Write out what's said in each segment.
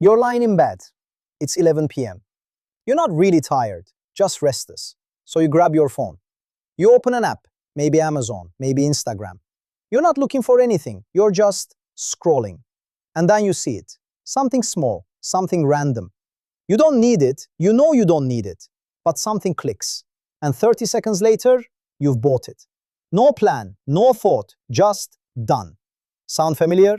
You're lying in bed. It's 11 p.m. You're not really tired, just restless. So you grab your phone. You open an app, maybe Amazon, maybe Instagram. You're not looking for anything, you're just scrolling. And then you see it. Something small, something random. You don't need it, you know you don't need it, but something clicks. And 30 seconds later, you've bought it. No plan, no thought, just done. Sound familiar?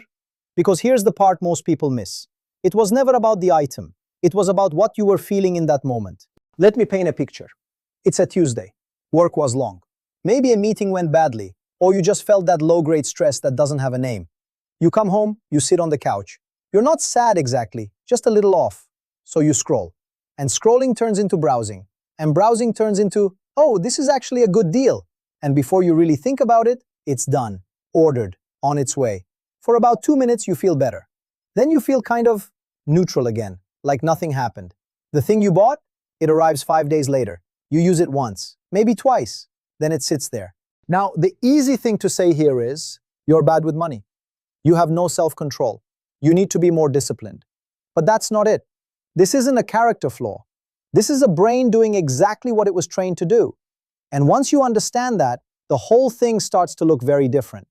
Because here's the part most people miss. It was never about the item. It was about what you were feeling in that moment. Let me paint a picture. It's a Tuesday. Work was long. Maybe a meeting went badly, or you just felt that low-grade stress that doesn't have a name. You come home, you sit on the couch. You're not sad exactly, just a little off. So you scroll. And scrolling turns into browsing. And browsing turns into, oh, this is actually a good deal. And before you really think about it, it's done, ordered, on its way. For about 2 minutes, you feel better. Then you feel kind of neutral again, like nothing happened. The thing you bought, it arrives 5 days later. You use it once, maybe twice, then it sits there. Now, the easy thing to say here is, you're bad with money. You have no self-control. You need to be more disciplined. But that's not it. This isn't a character flaw. This is a brain doing exactly what it was trained to do. And once you understand that, the whole thing starts to look very different.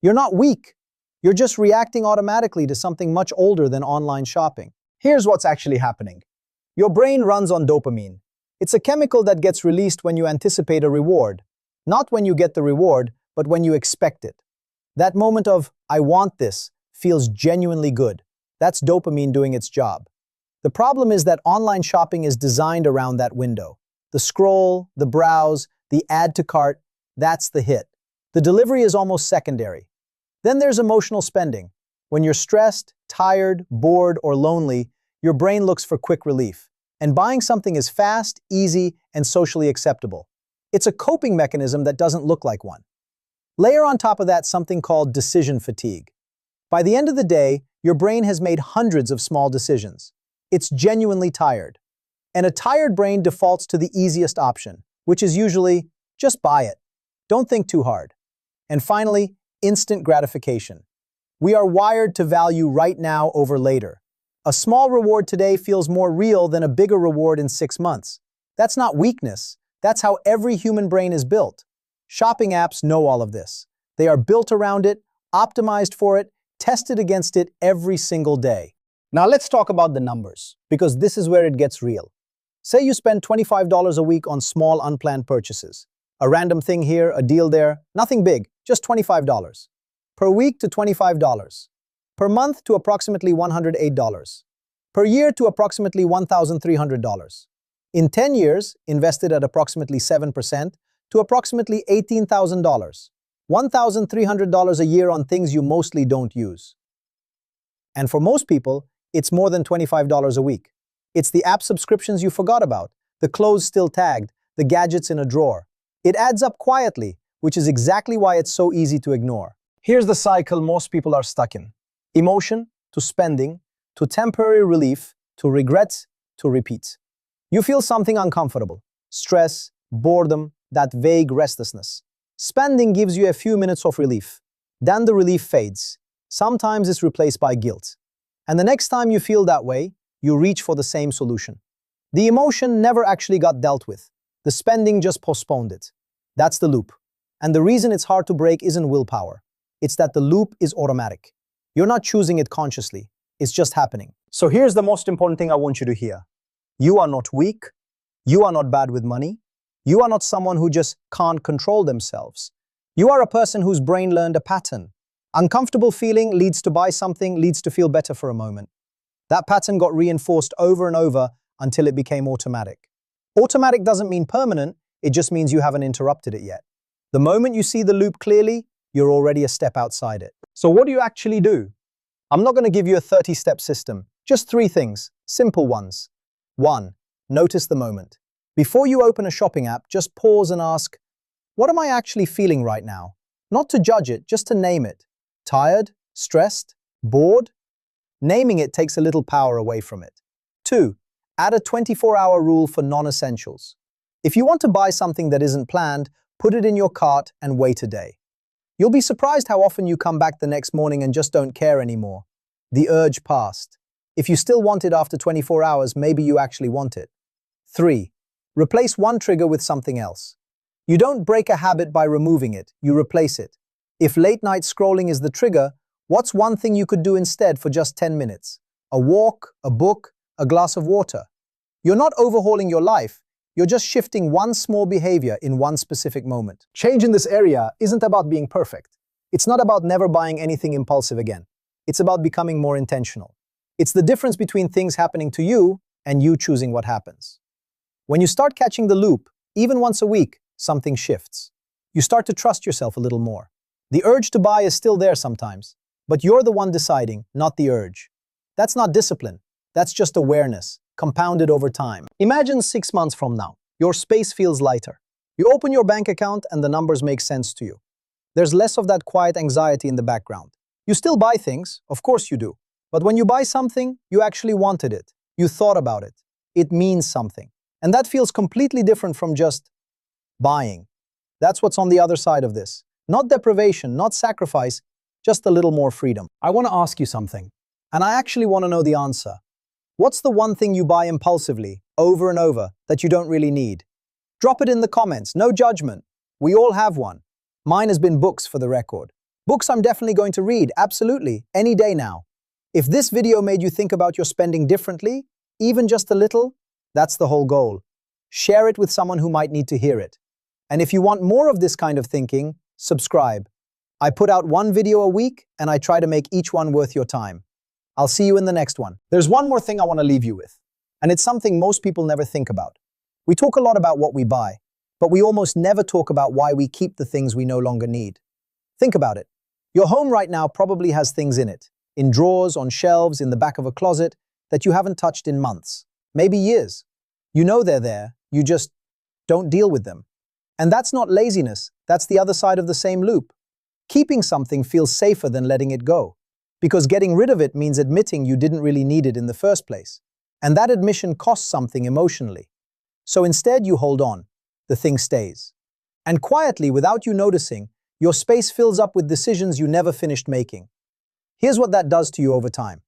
You're not weak. You're just reacting automatically to something much older than online shopping. Here's what's actually happening. Your brain runs on dopamine. It's a chemical that gets released when you anticipate a reward. Not when you get the reward, but when you expect it. That moment of, I want this, feels genuinely good. That's dopamine doing its job. The problem is that online shopping is designed around that window. The scroll, the browse, the add to cart, that's the hit. The delivery is almost secondary. Then there's emotional spending. When you're stressed, tired, bored, or lonely, your brain looks for quick relief. And buying something is fast, easy, and socially acceptable. It's a coping mechanism that doesn't look like one. Layer on top of that something called decision fatigue. By the end of the day, your brain has made hundreds of small decisions. It's genuinely tired. And a tired brain defaults to the easiest option, which is usually, just buy it. Don't think too hard. And finally, instant gratification. We are wired to value right now over later. A small reward today feels more real than a bigger reward in 6 months. That's not weakness. That's how every human brain is built. Shopping apps know all of this. They are built around it, optimized for it, tested against it every single day. Now let's talk about the numbers, because this is where it gets real. Say you spend $25 a week on small unplanned purchases. A random thing here, a deal there, nothing big, just $25. Per week to $25. Per month to approximately $108. Per year to approximately $1,300. In 10 years, invested at approximately 7% to approximately $18,000. $1,300 a year on things you mostly don't use. And for most people, it's more than $25 a week. It's the app subscriptions you forgot about, the clothes still tagged, the gadgets in a drawer. It adds up quietly, which is exactly why it's so easy to ignore. Here's the cycle most people are stuck in. Emotion, to spending, to temporary relief, to regrets, to repeat. You feel something uncomfortable, stress, boredom, that vague restlessness. Spending gives you a few minutes of relief. Then the relief fades. Sometimes it's replaced by guilt. And the next time you feel that way, you reach for the same solution. The emotion never actually got dealt with. The spending just postponed it. That's the loop. And the reason it's hard to break isn't willpower. It's that the loop is automatic. You're not choosing it consciously. It's just happening. So here's the most important thing I want you to hear. You are not weak. You are not bad with money. You are not someone who just can't control themselves. You are a person whose brain learned a pattern. Uncomfortable feeling leads to buy something, leads to feel better for a moment. That pattern got reinforced over and over until it became automatic. Automatic doesn't mean permanent, it just means you haven't interrupted it yet. The moment you see the loop clearly, you're already a step outside it. So what do you actually do? I'm not going to give you a 30-step system, just 3 things, simple ones. 1. Notice the moment. Before you open a shopping app, just pause and ask, what am I actually feeling right now? Not to judge it, just to name it. Tired? Stressed? Bored? Naming it takes a little power away from it. 2. Add a 24-hour rule for non-essentials. If you want to buy something that isn't planned, put it in your cart and wait a day. You'll be surprised how often you come back the next morning and just don't care anymore. The urge passed. If you still want it after 24 hours, maybe you actually want it. 3. Replace one trigger with something else. You don't break a habit by removing it, you replace it. If late night scrolling is the trigger, what's one thing you could do instead for just 10 minutes? A walk, a book, a glass of water. You're not overhauling your life, you're just shifting one small behavior in one specific moment. Change in this area isn't about being perfect. It's not about never buying anything impulsive again. It's about becoming more intentional. It's the difference between things happening to you and you choosing what happens. When you start catching the loop, even once a week, something shifts. You start to trust yourself a little more. The urge to buy is still there sometimes, but you're the one deciding, not the urge. That's not discipline. That's just awareness, compounded over time. Imagine 6 months from now. Your space feels lighter. You open your bank account and the numbers make sense to you. There's less of that quiet anxiety in the background. You still buy things, of course you do. But when you buy something, you actually wanted it. You thought about it. It means something. And that feels completely different from just buying. That's what's on the other side of this. Not deprivation, not sacrifice, just a little more freedom. I want to ask you something, and I actually want to know the answer. What's the one thing you buy impulsively, over and over, that you don't really need? Drop it in the comments, no judgment. We all have one. Mine has been books, for the record. Books I'm definitely going to read, absolutely, any day now. If this video made you think about your spending differently, even just a little, that's the whole goal. Share it with someone who might need to hear it. And if you want more of this kind of thinking, subscribe. I put out one video a week, and I try to make each one worth your time. I'll see you in the next one. There's one more thing I want to leave you with, and it's something most people never think about. We talk a lot about what we buy, but we almost never talk about why we keep the things we no longer need. Think about it. Your home right now probably has things in it, in drawers, on shelves, in the back of a closet, that you haven't touched in months, maybe years. You know they're there, you just don't deal with them. And that's not laziness, that's the other side of the same loop. Keeping something feels safer than letting it go, because getting rid of it means admitting you didn't really need it in the first place. And that admission costs something emotionally. So instead you hold on, the thing stays. And quietly, without you noticing, your space fills up with decisions you never finished making. Here's what that does to you over time.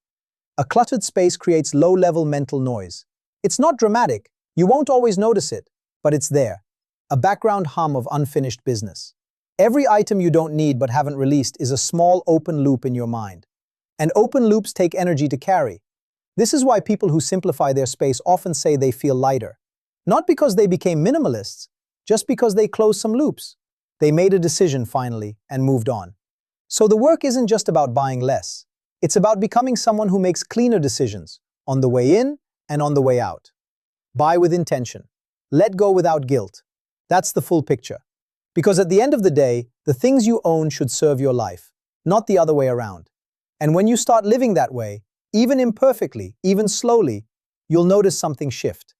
A cluttered space creates low-level mental noise. It's not dramatic, you won't always notice it, but it's there. A background hum of unfinished business. Every item you don't need but haven't released is a small open loop in your mind. And open loops take energy to carry. This is why people who simplify their space often say they feel lighter. Not because they became minimalists, just because they closed some loops. They made a decision finally and moved on. So the work isn't just about buying less. It's about becoming someone who makes cleaner decisions, on the way in and on the way out. Buy with intention. Let go without guilt. That's the full picture. Because at the end of the day, the things you own should serve your life, not the other way around. And when you start living that way, even imperfectly, even slowly, you'll notice something shift.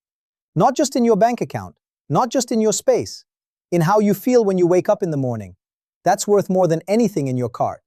Not just in your bank account, not just in your space, in how you feel when you wake up in the morning. That's worth more than anything in your cart.